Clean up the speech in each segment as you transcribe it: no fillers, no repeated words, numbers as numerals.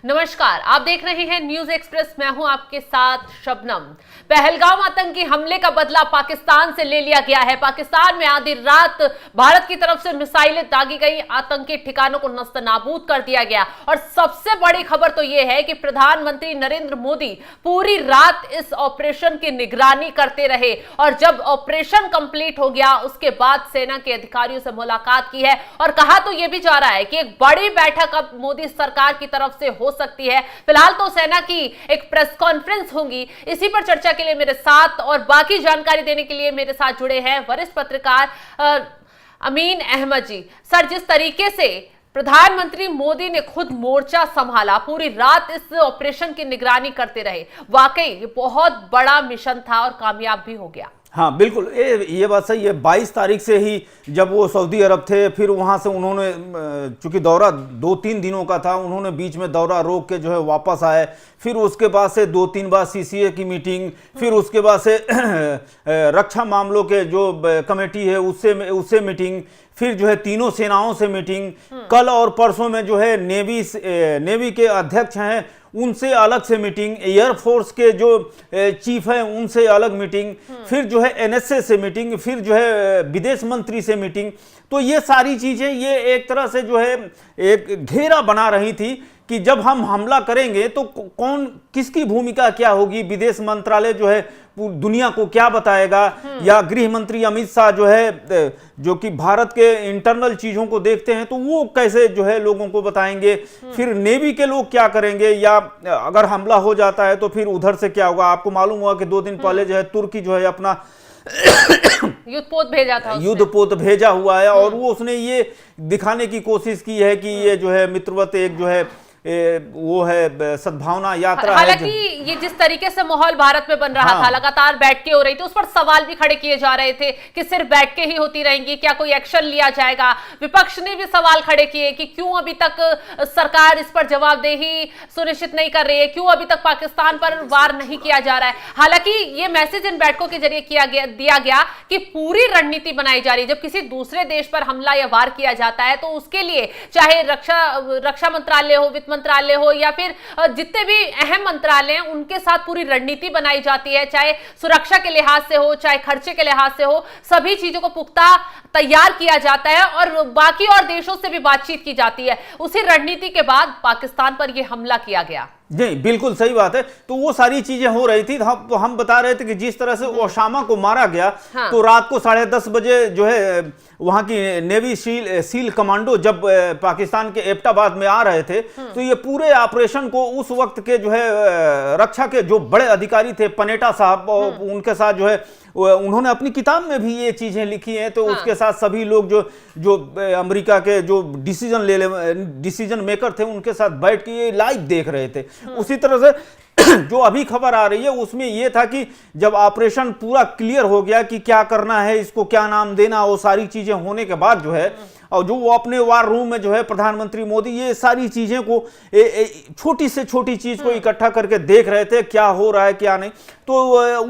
नमस्कार, आप देख रहे हैं न्यूज एक्सप्रेस। मैं हूं आपके साथ शबनम। पहलगाम आतंकी हमले का बदला पाकिस्तान से ले लिया गया है। पाकिस्तान में आधी रात भारत की तरफ से मिसाइलें दागी गई, आतंकी ठिकानों को नस्तनाबूद कर दिया गया। और सबसे बड़ी खबर तो यह है कि प्रधानमंत्री नरेंद्र मोदी पूरी रात इस ऑपरेशन की निगरानी करते रहे और जब ऑपरेशन कंप्लीट हो गया उसके बाद सेना के अधिकारियों से मुलाकात की है। और कहा तो यह भी जा रहा है कि एक बड़ी बैठक अब मोदी सरकार की तरफ से हो सकती है। फिलहाल तो सेना की एक प्रेस कॉन्फ्रेंस होगी। इसी पर चर्चा के लिए मेरे साथ और बाकी जानकारी देने के लिए मेरे साथ जुड़े हैं वरिष्ठ पत्रकार अमीन अहमद जी। सर, जिस तरीके से प्रधानमंत्री मोदी ने खुद मोर्चा संभाला, पूरी रात इस ऑपरेशन की निगरानी करते रहे, वाकई ये बहुत बड़ा मिशन था और कामयाब भी हो गया। हाँ बिल्कुल, ये बात सही है। 22 तारीख से ही जब वो सऊदी अरब थे, फिर वहाँ से उन्होंने, चूंकि दौरा 2-3 दिनों का था, उन्होंने बीच में दौरा रोक के जो है वापस आए। फिर उसके बाद से 2-3 बार सीसीए की मीटिंग, फिर उसके बाद से रक्षा मामलों के जो कमेटी है उससे मीटिंग, फिर जो है तीनों सेनाओं से मीटिंग। कल और परसों में जो है नेवी के अध्यक्ष हैं उनसे अलग से मीटिंग, एयरफोर्स के जो चीफ हैं उनसे अलग मीटिंग, फिर जो है एनएसए से मीटिंग, फिर जो है विदेश मंत्री से मीटिंग। तो ये सारी चीजें ये एक तरह से जो है एक घेरा बना रही थी कि जब हम हमला करेंगे तो कौन किसकी भूमिका क्या होगी, विदेश मंत्रालय जो है दुनिया को क्या बताएगा, या गृह मंत्री अमित शाह जो है जो कि भारत के इंटरनल चीजों को देखते हैं तो वो कैसे जो है लोगों को बताएंगे, फिर नेवी के लोग क्या करेंगे, या अगर हमला हो जाता है तो फिर उधर से क्या होगा। आपको मालूम हुआ कि 2 दिन पहले जो है तुर्की जो है अपना युद्धपोत भेजा हुआ है और वो उसने ये दिखाने की कोशिश की है कि ये जो है मित्रवत एक जो है वो है सद्भावना यात्रा है। हालांकि ये जिस तरीके से माहौल भारत में बन रहा था, लगातार बैठकें हो रही थी, उस पर सवाल भी खड़े किए जा रहे थे कि सिर्फ बैठकें ही होती रहेंगी, क्या कोई एक्शन लिया जाएगा। विपक्ष ने भी सवाल खड़े किए कि क्यों अभी तक सरकार इस पर जवाबदेही सुनिश्चित नहीं कर रही है, क्यों अभी तक पाकिस्तान पर वार नहीं किया जा रहा है। हालांकि ये मैसेज इन बैठकों के जरिए दिया गया कि पूरी रणनीति बनाई जा रही है। जब किसी दूसरे देश पर हमला या वार किया जाता है तो उसके लिए चाहे रक्षा मंत्रालय हो, वित्त मंत्रालय हो, या फिर जितने भी अहम मंत्रालय हैं उनके साथ पूरी रणनीति बनाई जाती है, चाहे सुरक्षा के लिहाज से हो, चाहे खर्चे के लिहाज से हो, सभी चीजों को पुख्ता तैयार किया जाता है और बाकी और देशों से भी बातचीत की जाती है। उसी रणनीति के बाद पाकिस्तान पर यह हमला किया गया। नहीं, बिल्कुल सही बात है। तो वो सारी चीजें हो रही थी। हम बता रहे थे कि जिस तरह से ओसामा को मारा गया, तो रात को 10:30 बजे जो है वहां की नेवी सील कमांडो जब पाकिस्तान के एबटाबाद में आ रहे थे, तो ये पूरे ऑपरेशन को उस वक्त के जो है रक्षा के जो बड़े अधिकारी थे, पनेटा साहब, उनके साथ जो है उन्होंने अपनी किताब में भी ये चीजें लिखी हैं। तो उसके साथ सभी लोग जो अमेरिका के जो डिसीजन मेकर थे उनके साथ बैठ के ये लाइव देख रहे थे। उसी तरह से जो अभी खबर आ रही है उसमें यह था कि जब ऑपरेशन पूरा क्लियर हो गया कि क्या करना है, इसको क्या नाम देना, वो सारी चीजें होने के बाद जो है, और जो वो अपने वार रूम में जो है प्रधानमंत्री मोदी ये सारी चीजें को छोटी से छोटी चीज को इकट्ठा करके देख रहे थे, क्या हो रहा है क्या नहीं। तो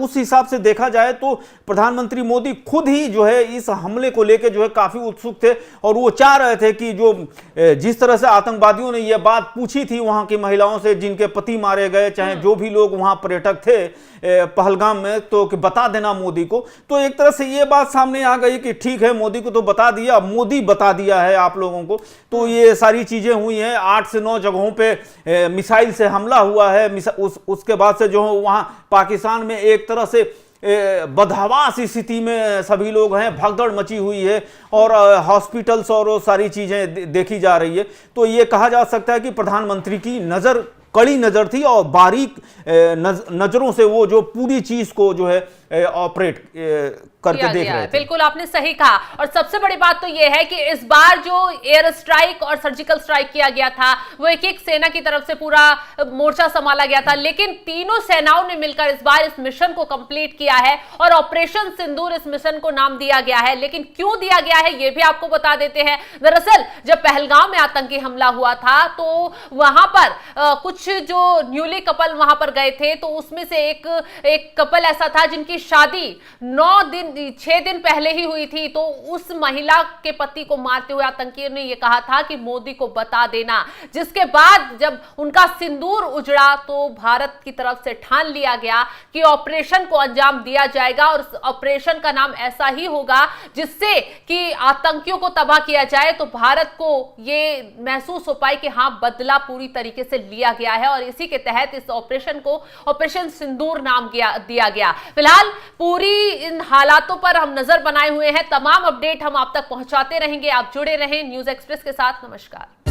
उस हिसाब से देखा जाए तो प्रधानमंत्री मोदी खुद ही जो है इस हमले को लेकर जो है काफी उत्सुक थे और वो चाह रहे थे कि जो जिस तरह से आतंकवादियों ने ये बात पूछी थी वहां की महिलाओं से जिनके पति मारे गए, चाहे जो भी लोग वहां पर्यटक थे पहलगाम में, तो कि बता देना मोदी को। तो एक तरह से ये बात सामने आ गई कि ठीक है, मोदी को तो बता दिया, मोदी बता दिया है आप लोगों को। तो ये सारी चीजें हुई हैं। 8 से 9 जगहों पे मिसाइल से हमला हुआ है। उसके बाद से जो वहां पाकिस्तान में एक तरह से बदहवास स्थिति में सभी लोग हैं, भगदड़ मची हुई है और हॉस्पिटल्स और वो सारी चीजें देखी जा रही है। तो ये कहा जा सकता है कि प्रधानमंत्री की नजर कड़ी नजर थी और बारीक नजरों से वो जो पूरी चीज को जो है ऑपरेट करके देख रहे थे। बिल्कुल आपने सही कहा। और सबसे बड़ी बात तो यह है कि इस बार जो एयर स्ट्राइक और सर्जिकल स्ट्राइक किया गया था वो एक सेना की तरफ से पूरा मोर्चा संभाला गया था, लेकिन तीनों सेनाओं ने मिलकर इस बार इस मिशन को कंप्लीट किया है और ऑपरेशन सिंदूर इस मिशन को नाम दिया गया है। लेकिन क्यों दिया गया है ये भी आपको बता देते हैं। दरअसल जब पहलगाम में आतंकी हमला हुआ था तो वहां पर कुछ जो न्यूली कपल वहां पर गए थे, तो उसमें से एक कपल ऐसा था जिनकी उनकी शादी 6 दिन पहले ही हुई थी, तो उस महिला के पति को मारते हुए आतंकियों ने यह कहा था कि मोदी को बता देना, जिसके बाद जब उनका सिंदूर उजड़ा तो भारत की तरफ से ठान लिया गया कि ऑपरेशन को अंजाम दिया जाएगा और ऑपरेशन का नाम ऐसा ही होगा जिससे कि आतंकियों को तबाह किया जाए। तो भारत को यह महसूस हो पाए कि हाँ, बदला पूरी तरीके से लिया गया है और इसी के तहत इस ऑपरेशन को ऑपरेशन सिंदूर नाम दिया गया। फिलहाल पूरी इन हालातों पर हम नजर बनाए हुए हैं, तमाम अपडेट हम आप तक पहुंचाते रहेंगे। आप जुड़े रहें न्यूज़ एक्सप्रेस के साथ। नमस्कार।